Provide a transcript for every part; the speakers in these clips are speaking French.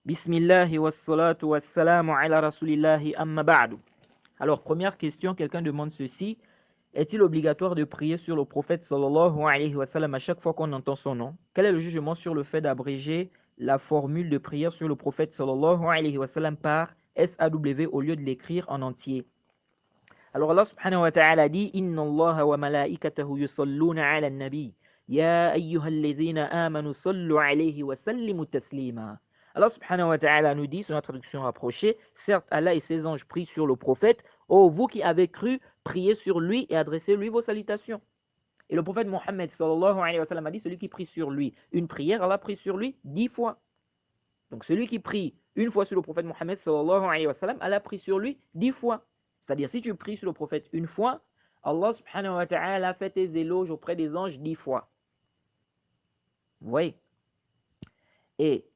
Bismillahi wassalatu wassalamu ala rasulillahi amma ba'du. Alors, première question, quelqu'un demande ceci. Est-il obligatoire de prier sur le prophète sallallahu alayhi wa sallam à chaque fois qu'on entend son nom? Quel est le jugement sur le fait d'abréger la formule de prière sur le prophète sallallahu alayhi wa sallam par SAW au lieu de l'écrire en entier? Alors Allah subhanahu wa ta'ala dit Inna Allah wa malaikatahu yusalluna ala nabi Ya ayyuhalladhina amanu sallu alayhi wa sallimu taslima. Allah subhanahu wa ta'ala nous dit, sur notre traduction rapprochée, certes Allah et ses anges prient sur le prophète, ô vous qui avez cru, priez sur lui et adressez-lui vos salutations. Et le prophète Mohammed sallallahu alayhi wa sallam a dit, celui qui prie sur lui une prière, Allah prie sur lui 10 fois. Donc celui qui prie une fois sur le prophète Mohammed sallallahu alayhi wa sallam, Allah prie sur lui 10 fois. C'est-à-dire si tu pries sur le prophète une fois, Allah subhanahu wa ta'ala fait tes éloges auprès des anges 10 fois. Vous voyez? Et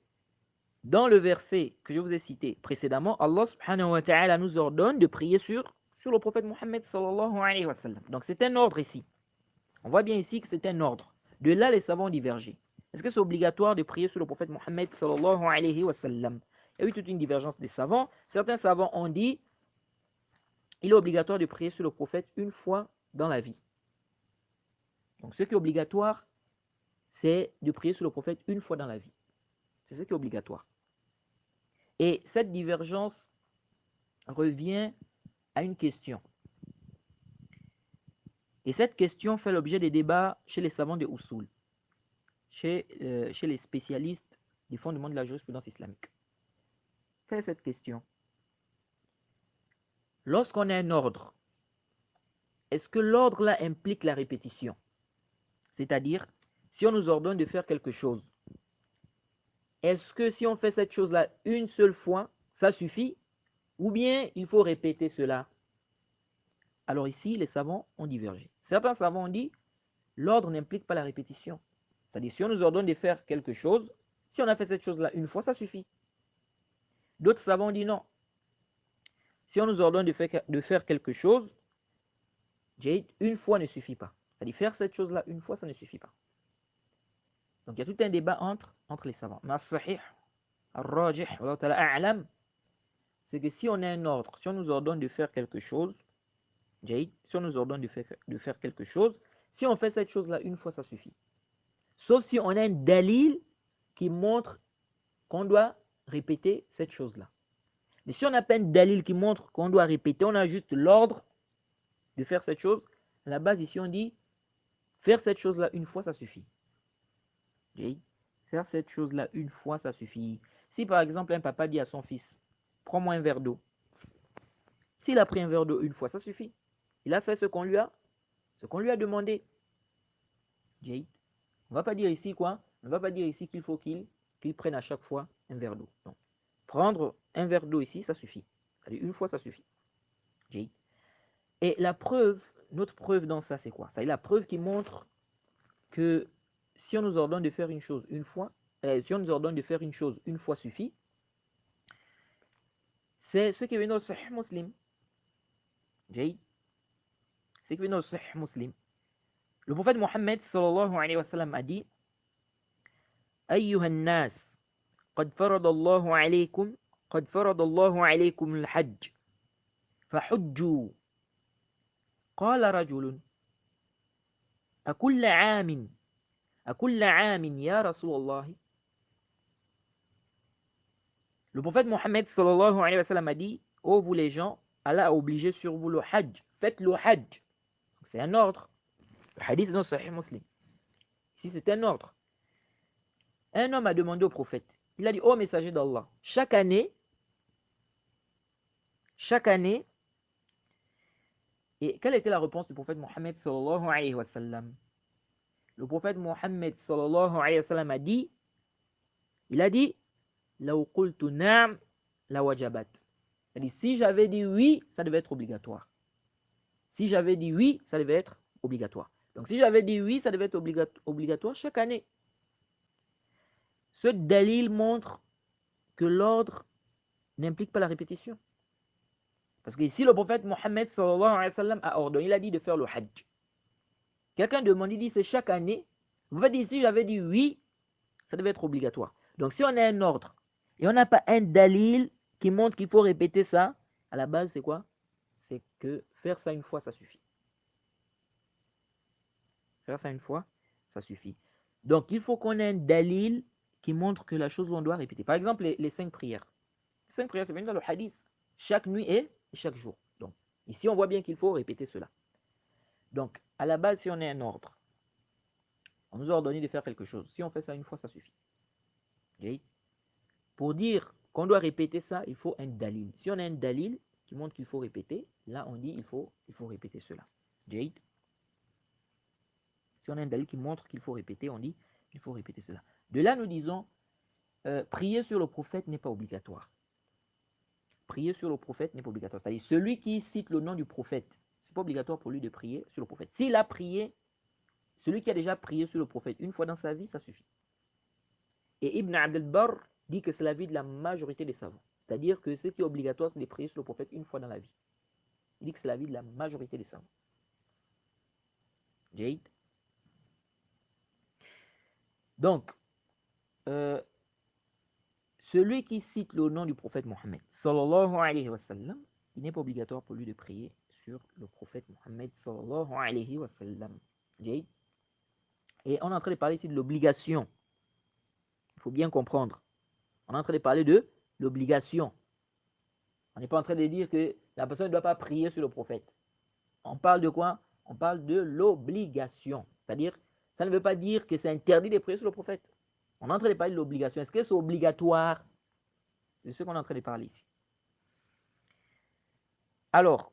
dans le verset que je vous ai cité précédemment, Allah subhanahu wa ta'ala nous ordonne de prier sur le prophète Mohammed sallallahu alayhi wa sallam. Donc c'est un ordre ici. On voit bien ici que c'est un ordre. De là, les savants ont divergé. Est-ce que c'est obligatoire de prier sur le prophète Mohammed sallallahu alayhi wa sallam? Il y a eu toute une divergence des savants. Certains savants ont dit il est obligatoire de prier sur le prophète une fois dans la vie. Donc ce qui est obligatoire, c'est de prier sur le prophète une fois dans la vie. C'est ce qui est obligatoire. Et cette divergence revient à une question. Et cette question fait l'objet des débats chez les savants de Usul, chez les spécialistes des fondements de la jurisprudence islamique. Quelle est cette question? Lorsqu'on a un ordre, est-ce que l'ordre là implique la répétition? C'est-à-dire, si on nous ordonne de faire quelque chose, est-ce que si on fait cette chose-là une seule fois, ça suffit? Ou bien il faut répéter cela? Alors ici, les savants ont divergé. Certains savants ont dit, l'ordre n'implique pas la répétition. C'est-à-dire, si on nous ordonne de faire quelque chose, si on a fait cette chose-là une fois, ça suffit. D'autres savants ont dit non. Si on nous ordonne de faire quelque chose, une fois ne suffit pas. C'est-à-dire, faire cette chose-là une fois, ça ne suffit pas. Donc, il y a tout un débat entre les savants. Mais as-sahih, al-rajih, c'est que si on a un ordre, si on nous ordonne de faire quelque chose, si on nous ordonne de faire quelque chose, si on fait cette chose-là une fois, ça suffit. Sauf si on a un dalil qui montre qu'on doit répéter cette chose-là. Mais si on n'a pas un dalil qui montre qu'on doit répéter, on a juste l'ordre de faire cette chose, à la base ici on dit, faire cette chose-là une fois, ça suffit. Faire cette chose-là une fois, ça suffit. Si par exemple un papa dit à son fils, prends-moi un verre d'eau. S'il a pris un verre d'eau une fois, ça suffit. Il a fait ce qu'on lui a demandé. On ne va pas dire ici quoi? On ne va pas dire ici qu'il faut qu'il prenne à chaque fois un verre d'eau. Non. Prendre un verre d'eau ici, ça suffit. C'est-à-dire une fois, ça suffit. Et la preuve, notre preuve dans ça, c'est quoi? C'est la preuve qui montre que si on nous ordonne de faire une chose une fois, si on nous ordonne de faire une chose une fois suffit, c'est ce qui est venu au Sahih Muslim. C'est ce qui est venu au Sahih Muslim. Le prophète Mohammed sallallahu alayhi wa sallam a dit أيها الناس قد فرض الله عليكم الحج فحجوا قال رجل أكل عام يا رسول الله. Le prophète Mohammed sallallahu alayhi wa sallam a dit ô vous les gens, Allah a obligé sur vous le hajj, faites le hajj. C'est un ordre. Le hadith est dans Sahih Muslim. Ici c'est un ordre. Un homme a demandé au prophète, il a dit ô messager d'Allah, chaque année, et quelle était la réponse du prophète Mohammed sallallahu alayhi wa sallam? Le prophète Mohammed sallallahu alayhi wa sallam a dit, il a dit law qultu na'am la wajabat. C'est-à-dire si j'avais dit oui, ça devait être obligatoire. Si j'avais dit oui, ça devait être obligatoire. Donc si j'avais dit oui, ça devait être obligatoire chaque année. Ce dalil montre que l'ordre n'implique pas la répétition. Parce que ici, le prophète Mohammed sallallahu alayhi wa sallam a ordonné, il a dit de faire le hajj. Quelqu'un demande, il dit c'est chaque année. Vous faites ici, j'avais dit oui, ça devait être obligatoire. Donc si on a un ordre et on n'a pas un dalil qui montre qu'il faut répéter ça, à la base, c'est quoi? C'est que faire ça une fois, ça suffit. Faire ça une fois, ça suffit. Donc, il faut qu'on ait un dalil qui montre que la chose, on doit répéter. Par exemple, les 5 prières. Les 5 prières, c'est venu dans le hadith. Chaque nuit et chaque jour. Donc, ici, on voit bien qu'il faut répéter cela. Donc, à la base, si on a un ordre, on nous a ordonné de faire quelque chose. Si on fait ça une fois, ça suffit. Okay? Pour dire qu'on doit répéter ça, il faut un dalil. Si on a un dalil qui montre qu'il faut répéter, là, on dit il faut répéter cela. Jade. Si on a un dalil qui montre qu'il faut répéter, on dit il faut répéter cela. De là, nous disons, prier sur le prophète n'est pas obligatoire. Prier sur le prophète n'est pas obligatoire. C'est-à-dire, celui qui cite le nom du prophète, c'est pas obligatoire pour lui de prier sur le prophète. S'il a prié, celui qui a déjà prié sur le prophète une fois dans sa vie, ça suffit. Et Ibn Abd al-Barr dit que c'est l'avis de la majorité des savants. C'est-à-dire que ce qui est obligatoire, c'est de prier sur le prophète une fois dans la vie. Il dit que c'est l'avis de la majorité des savants. Jade. Donc, celui qui cite le nom du prophète Mohammed, sallallahu alayhi wa sallam, il n'est pas obligatoire pour lui de prier sur le prophète Mohammed, sallallahu alayhi wa sallam. Jade. Et on est en train de parler ici de l'obligation. Il faut bien comprendre. On est en train de parler de l'obligation. On n'est pas en train de dire que la personne ne doit pas prier sur le prophète. On parle de quoi? On parle de l'obligation. C'est-à-dire, ça ne veut pas dire que c'est interdit de prier sur le prophète. On est en train de parler de l'obligation. Est-ce que c'est obligatoire? C'est ce qu'on est en train de parler ici. Alors,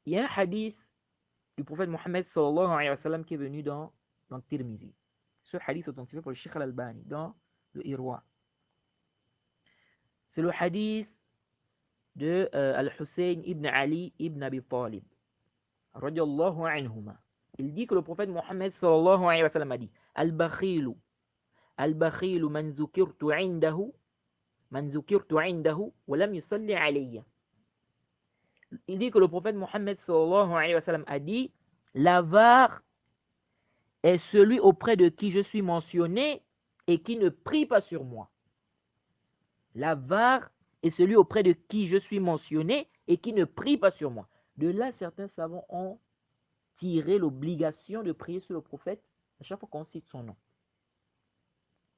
il y a un hadith du prophète Mohammed sallallahu alayhi wa sallam qui est venu dans Tirmizi. Ce hadith est authentifié par le Sheikh al-Albani dans le Irwa. C'est le hadith de Al-Hussein ibn Ali ibn Abi Talib, radiallahu anhuma. Il dit que le prophète Mohammed sallallahu alayhi wa sallam a dit Al-Bakhilu, Al-Bakhilu man zukirtu indahu, wa lam yusalli alayya. Il dit que le prophète Mohammed sallallahu alayhi wa sallam a dit l'avare est celui auprès de qui je suis mentionné et qui ne prie pas sur moi. L'avare est celui auprès de qui je suis mentionné et qui ne prie pas sur moi. De là, certains savants ont tiré l'obligation de prier sur le prophète à chaque fois qu'on cite son nom.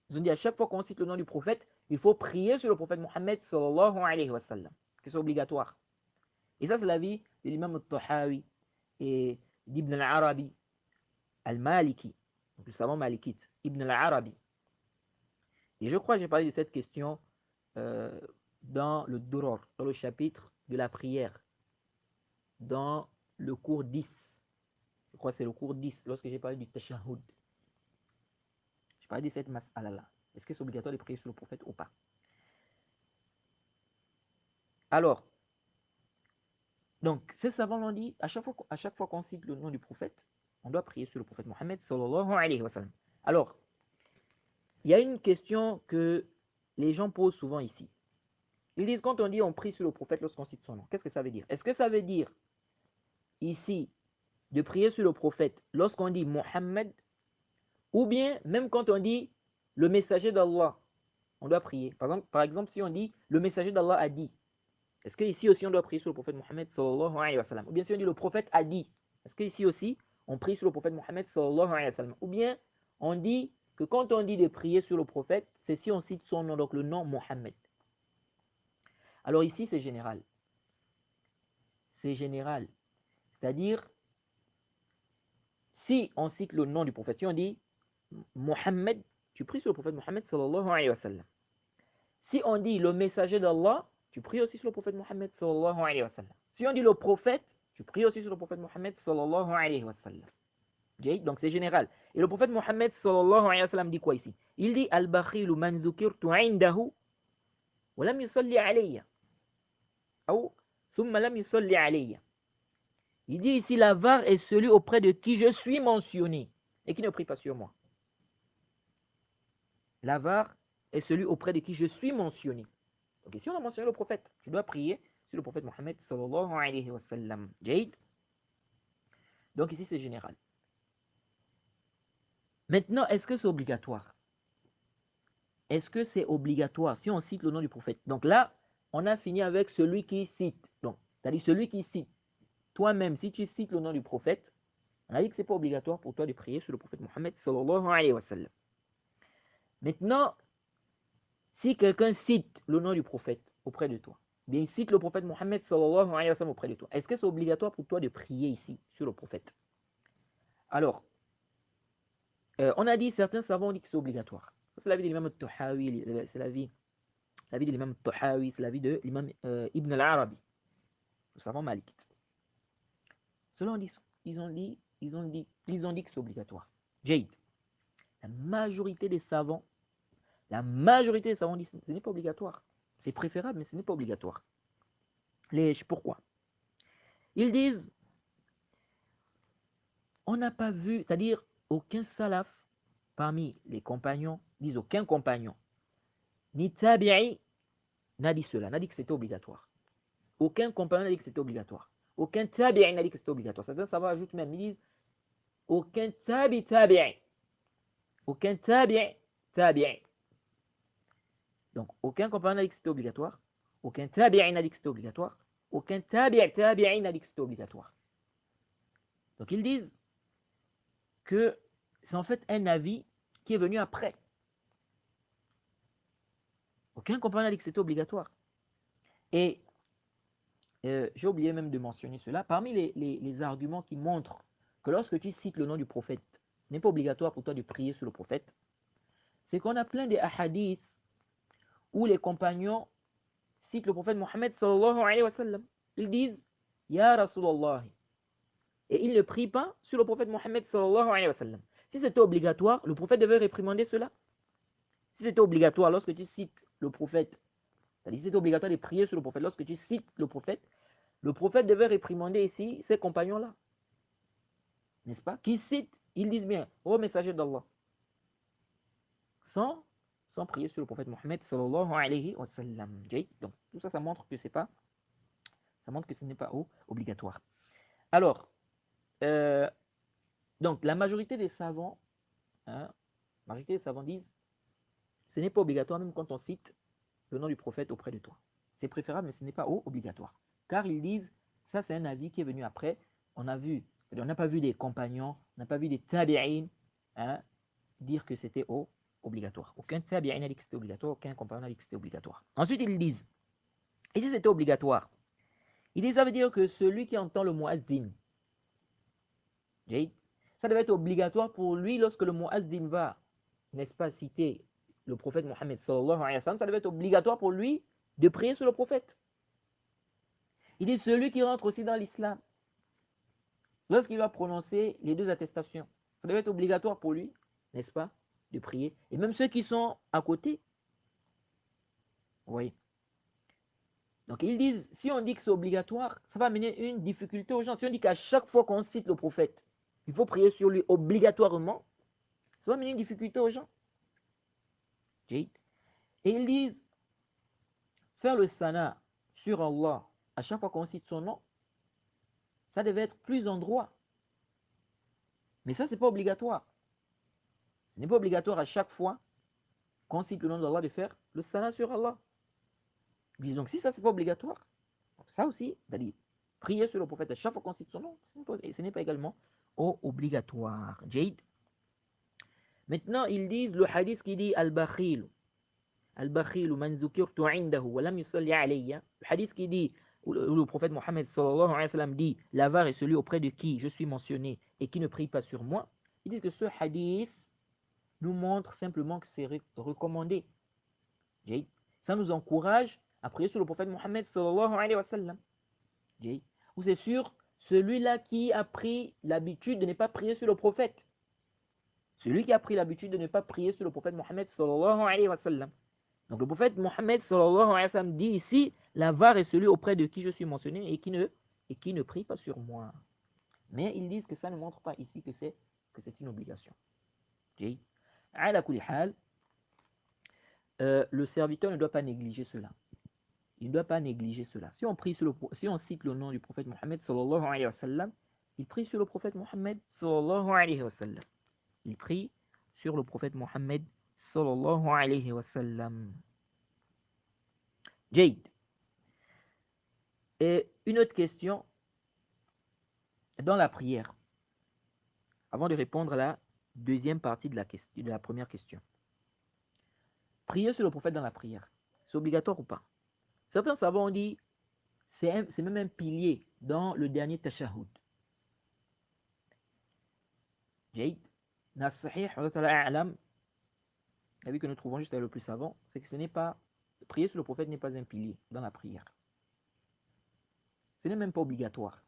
Ils ont dit à chaque fois qu'on cite le nom du prophète, il faut prier sur le prophète Mohammed sallallahu alayhi wa sallam, que c'est obligatoire. Et ça, c'est l'avis de l'imam al-Tahawi et d'Ibn al-Arabi al-Maliki, donc le savant malikite, Ibn al-Arabi. Et je crois que j'ai parlé de cette question dans le Duror, dans le chapitre de la prière, dans le cours 10. Je crois que c'est le cours 10, lorsque j'ai parlé du Tashahhud. J'ai parlé de cette mas'ala-là. Est-ce que c'est obligatoire de prier sur le prophète ou pas? Alors, donc, ces savants l'ont dit, à chaque fois qu'on cite le nom du prophète, on doit prier sur le prophète Mohammed sallallahu alayhi wa sallam. Alors, il y a une question que les gens posent souvent ici. Ils disent, quand on dit on prie sur le prophète lorsqu'on cite son nom, qu'est-ce que ça veut dire? Est-ce que ça veut dire ici de prier sur le prophète lorsqu'on dit Mohammed, ou bien même quand on dit le messager d'Allah, on doit prier? Par exemple, si on dit le messager d'Allah a dit, est-ce qu'ici aussi on doit prier sur le prophète Mohammed sallallahu alayhi wa sallam? Ou bien si on dit le prophète a dit, est-ce qu'ici aussi on prie sur le prophète Mohammed sallallahu alayhi wa sallam? Ou bien on dit que quand on dit de prier sur le prophète, c'est si on cite son nom, donc le nom Mohammed. Alors ici c'est général. C'est général. C'est-à-dire, si on cite le nom du prophète, si on dit Mohammed, tu pries sur le prophète Mohammed sallallahu alayhi wa sallam. Si on dit le messager d'Allah, tu pries aussi sur le prophète Mohammed sallallahu alayhi wa sallam. Si on dit le prophète, tu pries aussi sur le prophète Mohammed sallallahu alayhi wa sallam. Donc c'est général. Et le prophète Mohammed sallallahu alayhi wa sallam dit quoi ici? Il dit Al-Bakhilu man zukirtu indahu wa lam yusalli alayya. Ou thumma lam yusalli alayya. Il dit ici l'avare est celui auprès de qui je suis mentionné et qui ne prie pas sur moi. L'avare est celui auprès de qui je suis mentionné. Donc ici on a mentionné le prophète. Tu dois prier sur le prophète Mohammed sallallahu alayhi wa sallam. Jade. Donc ici c'est général. Maintenant, est-ce que c'est obligatoire? est-ce que c'est obligatoire si on cite le nom du prophète? Donc là, on a fini avec celui qui cite. Donc, c'est-à-dire celui qui cite. Toi-même, si tu cites le nom du prophète, on a dit que ce n'est pas obligatoire pour toi de prier sur le prophète Mohammed sallallahu alayhi wa sallam. Maintenant, si quelqu'un cite le nom du prophète auprès de toi, bien il cite le prophète Mohammed sallallahu alayhi wa sallam auprès de toi, est-ce que c'est obligatoire pour toi de prier ici sur le prophète? Alors, on a dit, certains savants ont dit que c'est obligatoire. C'est l'avis de l'imam al-Tahawi, c'est l'avis de l'imam al-Tahawi, c'est l'avis de l'imam Ibn al-Arabi, le savant malikite. Ceux-là ils ont dit que c'est obligatoire. Jade. La majorité des savants disent que ce n'est pas obligatoire. C'est préférable, mais ce n'est pas obligatoire. Pourquoi? Ils disent, on n'a pas vu, c'est-à-dire aucun salaf parmi les compagnons, disent aucun compagnon, ni tabi'i n'a dit cela, n'a dit que c'était obligatoire. Aucun compagnon n'a dit que c'était obligatoire. Aucun tabi'i n'a dit que c'était obligatoire. Certains savants ajoutent même, ils disent, aucun tabi'i. Aucun tabi'i. Donc, aucun compagnon n'a dit que c'était obligatoire. Aucun tabi'i n'a dit que c'était obligatoire. Aucun tabi'i n'a dit que c'était obligatoire. Donc, ils disent que c'est en fait un avis qui est venu après. Aucun compagnon n'a dit que c'était obligatoire. Et j'ai oublié même de mentionner cela. Parmi les arguments qui montrent que lorsque tu cites le nom du prophète, ce n'est pas obligatoire pour toi de prier sur le prophète, c'est qu'on a plein de hadiths où les compagnons citent le prophète Mohammed sallallahu alayhi wa sallam. Ils disent Ya Rasulallah. Et ils ne prient pas sur le prophète Mohammed sallallahu alayhi wa sallam. Si c'était obligatoire, le prophète devait réprimander cela. Si c'était obligatoire lorsque tu cites le prophète, c'est-à-dire si c'était obligatoire de prier sur le prophète, lorsque tu cites le prophète devait réprimander ici ces compagnons-là. N'est-ce pas? Qui citent, ils disent bien, ô messager d'Allah. Sans prier sur le prophète Mohammed sallallahu alayhi wa sallam. Donc tout ça, ça montre que ce n'est pas obligatoire. Alors, donc la majorité des savants, disent, ce n'est pas obligatoire même quand on cite le nom du prophète auprès de toi. C'est préférable, mais ce n'est pas obligatoire. Car ils disent, ça c'est un avis qui est venu après. On n'a pas vu des compagnons, on n'a pas vu des tabi'in dire que c'était obligatoire. Aucun tabi'in n'a dit que c'était obligatoire, aucun compagnon n'a dit que c'était obligatoire. Ensuite, ils disent, et si c'était obligatoire, ils disent, ça veut dire que celui qui entend le muazzin, ça devait être obligatoire pour lui lorsque le muazzin va, n'est-ce pas, citer le prophète Mohammed sallallahu alayhi wa sallam, ça devait être obligatoire pour lui de prier sur le prophète. Il dit celui qui rentre aussi dans l'islam, lorsqu'il va prononcer les deux attestations, ça devait être obligatoire pour lui, n'est-ce pas, de prier. Et même ceux qui sont à côté, vous voyez. Donc ils disent, si on dit que c'est obligatoire, ça va amener une difficulté aux gens. Si on dit qu'à chaque fois qu'on cite le prophète, il faut prier sur lui obligatoirement, ça va amener une difficulté aux gens. Et ils disent, faire le sana sur Allah à chaque fois qu'on cite son nom, ça devait être plus en droit. Mais ça, ce n'est pas obligatoire. Ce n'est pas obligatoire à chaque fois qu'on cite le nom d'Allah de faire le sana sur Allah. Ils disent donc, si ça, ce n'est pas obligatoire, ça aussi, c'est-à-dire prier sur le prophète à chaque fois qu'on cite son nom, ce n'est pas également obligatoire. Jade. Maintenant, ils disent le hadith qui dit Al-Bakhil. Al-Bakhil man zukirtu indahu wa lam yusalli alayya. Le hadith qui dit, où le prophète Mohammed sallallahu alayhi wa sallam dit, l'avare est celui auprès de qui je suis mentionné et qui ne prie pas sur moi. Ils disent que ce hadith nous montre simplement que c'est recommandé. Ça nous encourage à prier sur le prophète Mohammed sallallahu alayhi wa sallam. Ou c'est sûr, celui-là qui a pris l'habitude de ne pas prier sur le prophète. Celui qui a pris l'habitude de ne pas prier sur le prophète Mohammed sallallahu alayhi wa sallam. Donc le prophète Mohammed sallallahu alayhi wa sallam dit ici, l'avare est celui auprès de qui je suis mentionné et qui ne prie pas sur moi. Mais ils disent que ça ne montre pas ici que c'est une obligation. Ala kulli hal, le serviteur ne doit pas négliger cela. Il ne doit pas négliger cela. Si on cite le nom du prophète Mohammed sallallahu alayhi wa sallam, il prie sur le prophète Mohammed sallallahu alayhi wa sallam. Il prie sur le prophète Mohammed sallallahu alayhi wa sallam. Jade. Et une autre question dans la prière, avant de répondre à la deuxième partie de la première question. Prier sur le prophète dans la prière, c'est obligatoire ou pas? Certains savants ont dit c'est même un pilier dans le dernier tashahhud. Jade. Nas-Sahih, l'avis que nous trouvons juste le plus savant, c'est que ce n'est pas, prier sur le prophète n'est pas un pilier dans la prière. Ce n'est même pas obligatoire.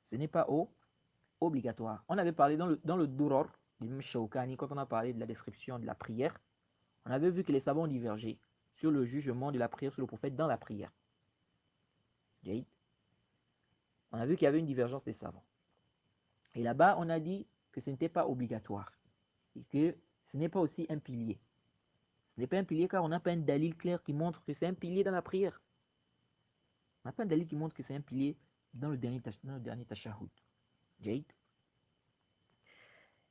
Ce n'est pas obligatoire. On avait parlé dans le Duror d'Imam Shawkani, quand on a parlé de la description de la prière, on avait vu que les savants ont divergé sur le jugement de la prière sur le prophète dans la prière. On a vu qu'il y avait une divergence des savants. Et là-bas, on a dit que ce n'était pas obligatoire et que ce n'est pas aussi un pilier. Ce n'est pas un pilier car on n'a pas un dalil clair qui montre que c'est un pilier dans la prière. On n'a pas un dalil qui montre que c'est un pilier dans le dernier tashahhud. Jade.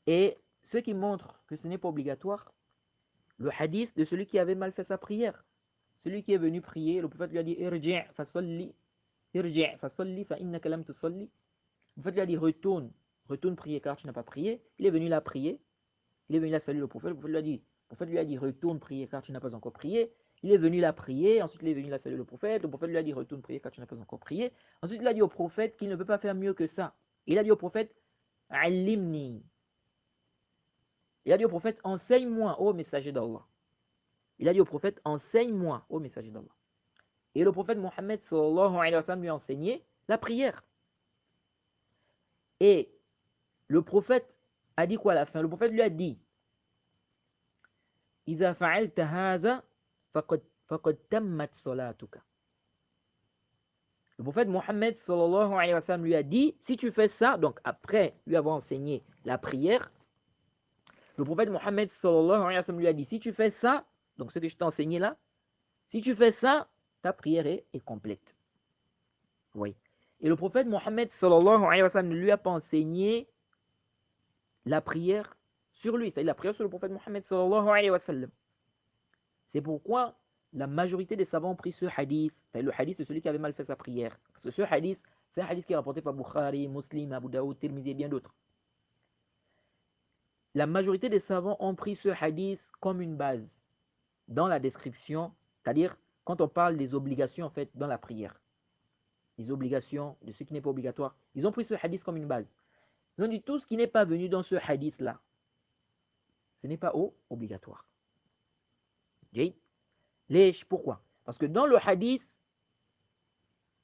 Et ce qui montre que ce n'est pas obligatoire, le hadith de celui qui avait mal fait sa prière. Celui qui est venu prier, le prophète lui a dit Irji' fasalli, irji' fasalli fa innaka lam tusalli. Le prophète lui a dit retourne prier car tu n'as pas prié. Il est venu là prier. Il est venu là saluer le prophète. Le prophète lui a dit retourne prier car tu n'as pas encore prié. Il est venu là prier. Ensuite, il est venu là saluer le prophète. Le prophète lui a dit retourne prier car tu n'as pas encore prié. Ensuite, il a dit au prophète qu'il ne peut pas faire mieux que ça. Il a dit au prophète Alimni. Il a dit au prophète enseigne-moi, ô messager d'Allah. Il a dit au prophète enseigne-moi, ô messager d'Allah. Et le prophète Mohammed sallallahu alayhi wa sallam lui a enseigné la prière. Et le prophète a dit quoi à la fin? Le prophète lui a dit إذا فعلت هذا فقد تمت صلاتك. Le prophète Mohammed sallallahu alayhi wa sallam lui a dit si tu fais ça, donc après lui avoir enseigné la prière, le prophète Mohammed sallallahu alayhi wa sallam lui a dit si tu fais ça, donc ce que je t'ai enseigné là, si tu fais ça, ta prière est complète. Oui. Et le prophète Mohammed sallallahu alayhi wa sallam ne lui a pas enseigné la prière sur lui, c'est-à-dire la prière sur le prophète Mohammed sallallahu alayhi wa sallam. C'est pourquoi la majorité des savants ont pris ce hadith, c'est-à-dire le hadith de celui qui avait mal fait sa prière. Parce que ce hadith, c'est un hadith qui est rapporté par Bukhari, Muslim, Abu Daoud, Tirmidhi et bien d'autres. La majorité des savants ont pris ce hadith comme une base dans la description, c'est-à-dire quand on parle des obligations en fait dans la prière. Les obligations de ce qui n'est pas obligatoire. Ils ont pris ce hadith comme une base. Ils ont dit tout ce qui n'est pas venu dans ce hadith-là, ce n'est pas obligatoire. Pourquoi? Parce que dans le hadith,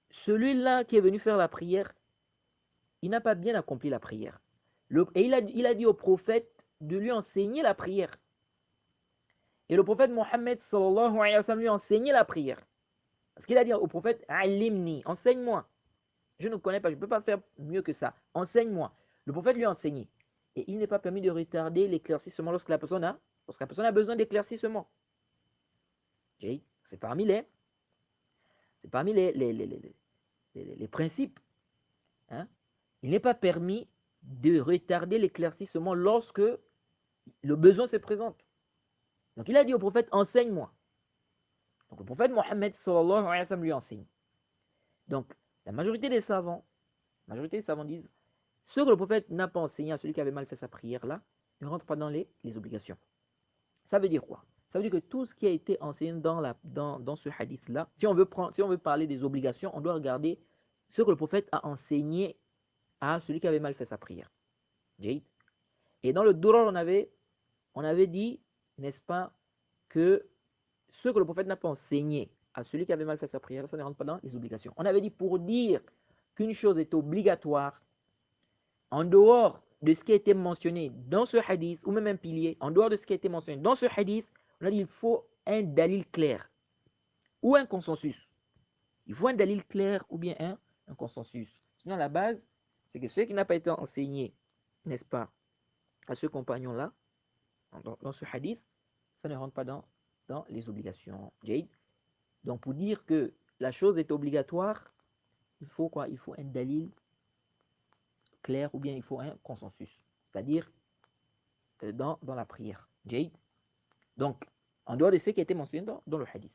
celui-là qui est venu faire la prière, il n'a pas bien accompli la prière. Et il a dit au prophète de lui enseigner la prière. Et le prophète Mohammed sallallahu alayhi wa sallam lui a enseigné la prière. Parce qu'il a dit au prophète, Alimni, enseigne-moi. Je ne connais pas, je ne peux pas faire mieux que ça. Enseigne-moi. Le prophète lui a enseigné. Et il n'est pas permis de retarder l'éclaircissement lorsque la personne a besoin d'éclaircissement. C'est parmi les principes. Hein? Il n'est pas permis de retarder l'éclaircissement lorsque le besoin se présente. Donc il a dit au prophète, enseigne-moi. Donc le prophète Mohammed sallallahu alayhi wa sallam lui enseigne. Donc la majorité des savants disent, ce que le prophète n'a pas enseigné à celui qui avait mal fait sa prière là, ne rentre pas dans les obligations. Ça veut dire quoi? Ça veut dire que tout ce qui a été enseigné dans ce hadith là, si on veut parler des obligations, on doit regarder ce que le prophète a enseigné à celui qui avait mal fait sa prière. Et dans le Durar, on avait dit, n'est-ce pas, que ce que le prophète n'a pas enseigné à celui qui avait mal fait sa prière, ça ne rentre pas dans les obligations. On avait dit pour dire qu'une chose est obligatoire, en dehors de ce qui a été mentionné dans ce hadith, ou même un pilier, en dehors de ce qui a été mentionné dans ce hadith, on a dit qu'il faut un dalil clair, ou un consensus. Il faut un dalil clair, ou bien un consensus. Sinon, la base, c'est que ce qui n'a pas été enseigné, n'est-ce pas, à ce compagnon-là, dans ce hadith, ça ne rentre pas dans les obligations. Donc pour dire que la chose est obligatoire, il faut quoi? Il faut un dalil clair ou bien il faut un consensus. C'est-à-dire dans la prière. Jade. Donc, en dehors de ce qui a été mentionné dans le hadith.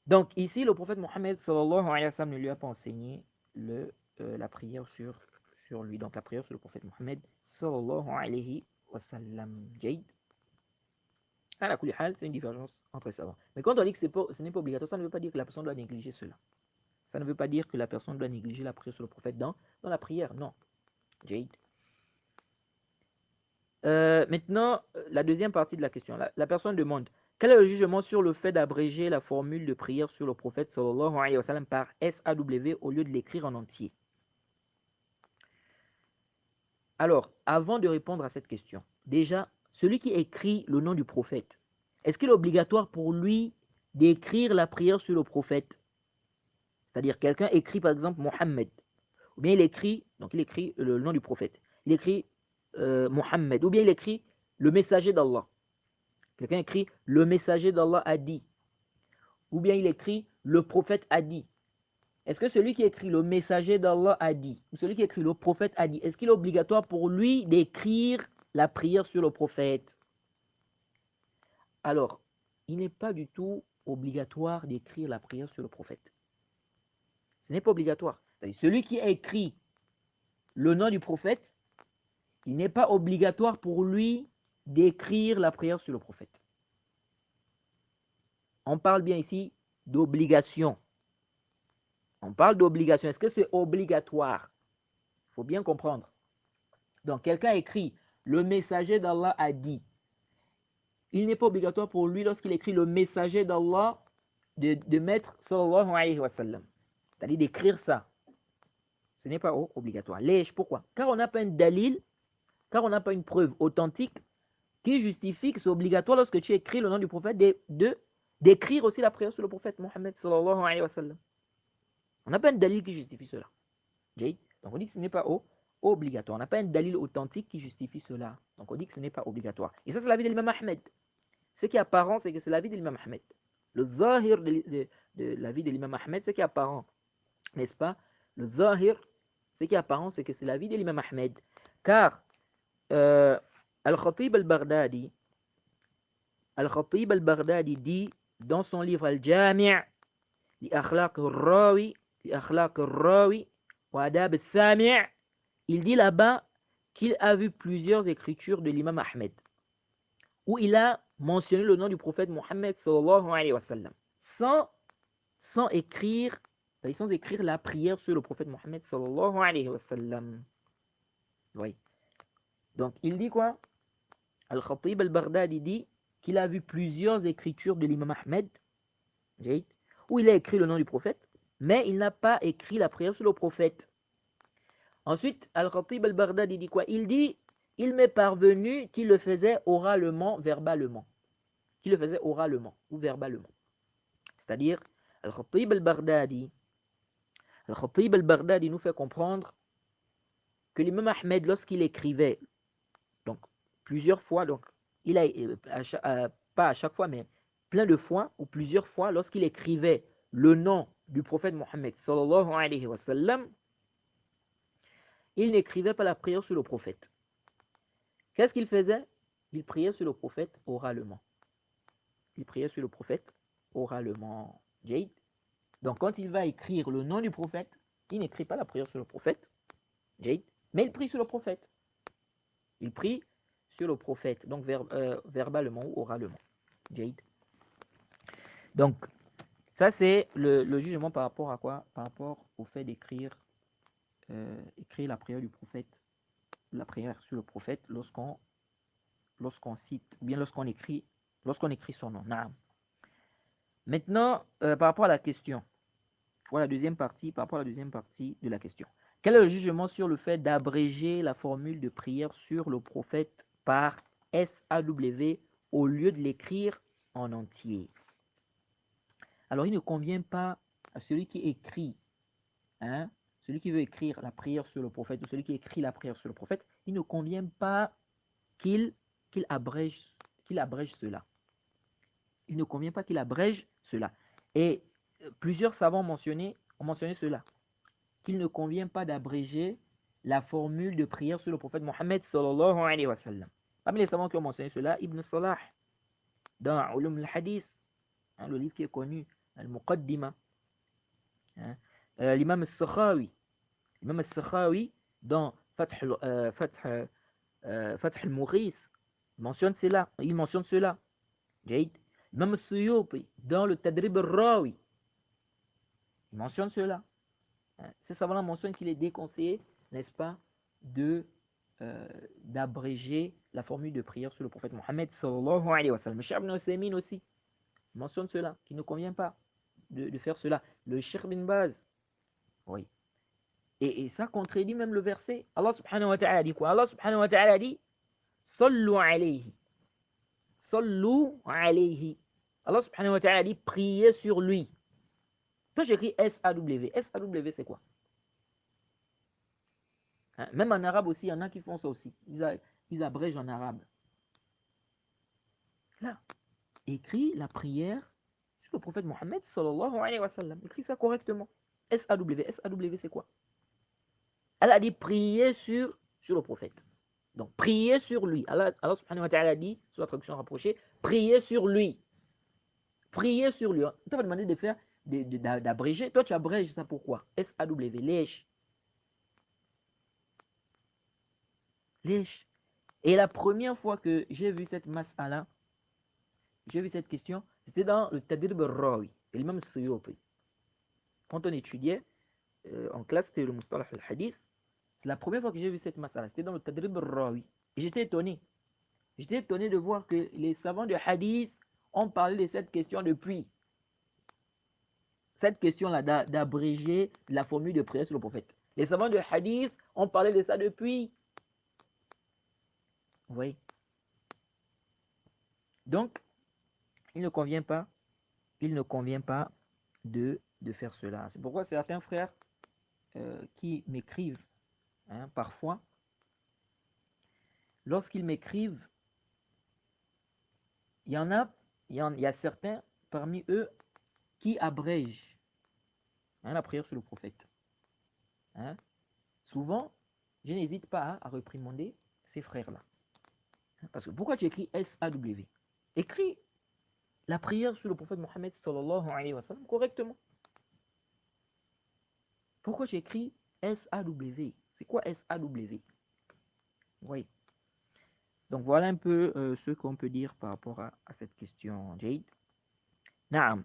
Donc, ici, le prophète Mohammed sallallahu alayhi wa sallam ne lui a pas enseigné la prière sur lui. Donc, la prière sur le prophète Mohammed sallallahu alayhi wa sallam. Jade. À la kulihal, c'est une divergence entre les savants. Mais quand on dit que ce n'est pas obligatoire, ça ne veut pas dire que la personne doit négliger cela. Ça ne veut pas dire que la personne doit négliger la prière sur le prophète dans la prière. Non. Jade. Maintenant, la deuxième partie de la question. La personne demande quel est le jugement sur le fait d'abréger la formule de prière sur le prophète sallallahu alayhi wa sallam par SAW au lieu de l'écrire en entier. Alors, avant de répondre à cette question, déjà, celui qui écrit le nom du prophète, est-ce qu'il est obligatoire pour lui d'écrire la prière sur le prophète? C'est-à-dire, quelqu'un écrit par exemple Mohammed, ou bien il écrit le nom du prophète, il écrit Mohammed, ou bien il écrit le messager d'Allah. Quelqu'un écrit le messager d'Allah a dit, ou bien il écrit le prophète a dit. Est-ce que celui qui écrit le messager d'Allah a dit, ou celui qui écrit le prophète a dit, est-ce qu'il est obligatoire pour lui d'écrire la prière sur le prophète? Alors, il n'est pas du tout obligatoire d'écrire la prière sur le prophète. Ce n'est pas obligatoire. Celui qui a écrit le nom du prophète, il n'est pas obligatoire pour lui d'écrire la prière sur le prophète. On parle bien ici d'obligation. On parle d'obligation. Est-ce que c'est obligatoire? Il faut bien comprendre. Donc, quelqu'un écrit le messager d'Allah a dit. Il n'est pas obligatoire pour lui, lorsqu'il écrit le messager d'Allah, de mettre sallallahu alayhi wa sallam. C'est-à-dire d'écrire ça. Ce n'est pas obligatoire. Pourquoi? Car on n'a pas un dalil, car on n'a pas une preuve authentique qui justifie que c'est obligatoire lorsque tu écris le nom du prophète d'écrire aussi la prière sur le prophète Mohammed sallallahu alayhi wa sallam. On n'a pas un dalil qui justifie cela. Donc on dit que ce n'est pas obligatoire. On n'a pas un dalil authentique qui justifie cela. Donc on dit que ce n'est pas obligatoire. Et ça, c'est l'avis de l'imam Ahmed. Ce qui est apparent, c'est que c'est l'avis de l'imam Ahmed. Le zahir de l'avis de l'imam Ahmed, ce qui est apparent, n'est-ce pas? Le zahir, ce qui est apparent, c'est que c'est l'avis de l'imam Ahmed. Car Al-Khatib al-Baghdadi dit dans son livre Al-Jami' li akhlaq al-rawi wa adab al-sami', il dit là-bas qu'il a vu plusieurs écritures de l'imam Ahmed où il a mentionné le nom du prophète Mohammed sallallahu alayhi wa sallam sans écrire la prière sur le prophète Mohammed sallallahu alayhi wa sallam. Oui. Donc il dit quoi? Al-Khatib al-Baghdadi dit qu'il a vu plusieurs écritures de l'imam Ahmed où il a écrit le nom du prophète, mais il n'a pas écrit la prière sur le prophète. Ensuite, Al-Khatib al-Baghdadi dit quoi? Il dit, il m'est parvenu qu'il le faisait oralement, verbalement. Qu'il le faisait oralement ou verbalement. C'est-à-dire, Al-Khatib al-Baghdadi nous fait comprendre que l'imam Ahmed, lorsqu'il écrivait, donc plusieurs fois, donc il a, pas à chaque fois, mais plein de fois ou plusieurs fois, lorsqu'il écrivait le nom du prophète Mohammed sallallahu alayhi wa sallam, il n'écrivait pas la prière sur le prophète. Qu'est-ce qu'il faisait? Il priait sur le prophète oralement. Il priait sur le prophète oralement. Jade. Donc quand il va écrire le nom du prophète, il n'écrit pas la prière sur le prophète. Jade. Mais il prie sur le prophète. Il prie sur le prophète, donc verbalement ou oralement. Jade. Donc, ça c'est le jugement par rapport à quoi? Par rapport au fait d'écrire écrire la prière du prophète, la prière sur le prophète lorsqu'on cite, ou bien lorsqu'on écrit son nom. Naam. Maintenant, par rapport à la question, voilà la deuxième partie, par rapport à la deuxième partie de la question. Quel est le jugement sur le fait d'abréger la formule de prière sur le prophète par SAW au lieu de l'écrire en entier? Alors, il ne convient pas à celui qui écrit, celui qui veut écrire la prière sur le prophète, ou celui qui écrit la prière sur le prophète, il ne convient pas qu'il abrège cela. Il ne convient pas qu'il abrège cela. Et plusieurs savants ont mentionné cela, qu'il ne convient pas d'abréger la formule de prière sur le prophète Mohammed sallallahu alayhi wa sallam. Parmi les savants qui ont mentionné cela, Ibn Salah, dans Ulum al-Hadith, hein, le livre qui est connu, Al-Muqaddima, hein, l'imam al-Sakhawi, dans Fath al-Mughith, il mentionne cela. Jaïd. L'imam al-Suyuti, dans le Tadrib al-Rawi, il mentionne cela. Hein, ces savants-là mentionnent qu'il est déconseillé, n'est-ce pas, d'abréger la formule de prière sur le prophète Mohammed sallallahu alayhi wa sallam. Le Cheikh ibn Usaymin aussi mentionne cela, qu'il ne convient pas de faire cela. Le Cheikh bin Baz, oui. Et ça contredit même le verset. Allah subhanahu wa ta'ala dit quoi? Allah subhanahu wa ta'ala dit Sallu alayhi. Sallu alayhi. Allah subhanahu wa ta'ala dit priez sur lui. Toi j'écris S-A-W. S-A-W c'est quoi? Hein? Même en arabe aussi, il y en a qui font ça aussi. Ils abrègent en arabe. Là, écris la prière sur le prophète Mohammed sallallahu alayhi wa sallam. Écris ça correctement. S-A-W. S-A-W c'est quoi? Elle a dit prier sur le prophète. Donc prier sur lui. Allah subhanahu wa ta'ala dit, sur la traduction rapprochée, prier sur lui. Prier sur lui. Tu vas demander de faire, d'abréger. Toi tu abrèges ça pourquoi? S-A-W. Lèche. Lèche. Et la première fois que j'ai vu cette mas'ala, j'ai vu cette question, c'était dans le Tadrib al-Rawi, l'imam Suyuti. Quand on étudiait en classe, c'était le Mustalah al-Hadith. C'est la première fois que j'ai vu cette mas'ala. C'était dans le Tadrib al-Rawi. Et j'étais étonné. J'étais étonné de voir que les savants de Hadith ont parlé de cette question depuis. Cette question-là d'abréger la formule de prière sur le prophète. Les savants de Hadith ont parlé de ça depuis. Oui. Donc, il ne convient pas de faire cela. C'est pourquoi certains frères qui m'écrivent hein, parfois, lorsqu'ils m'écrivent, il y a certains parmi eux qui abrègent hein, la prière sur le prophète. Hein. Souvent, je n'hésite pas à réprimander ces frères-là. Parce que pourquoi tu écris S-A-W? Écris la prière sur le prophète Mohammed sallallahu alayhi wa sallam correctement. Pourquoi tu écris S-A-W? C'est quoi S-A-W? Oui. Donc voilà un peu ce qu'on peut dire par rapport à cette question, Jade. Naam.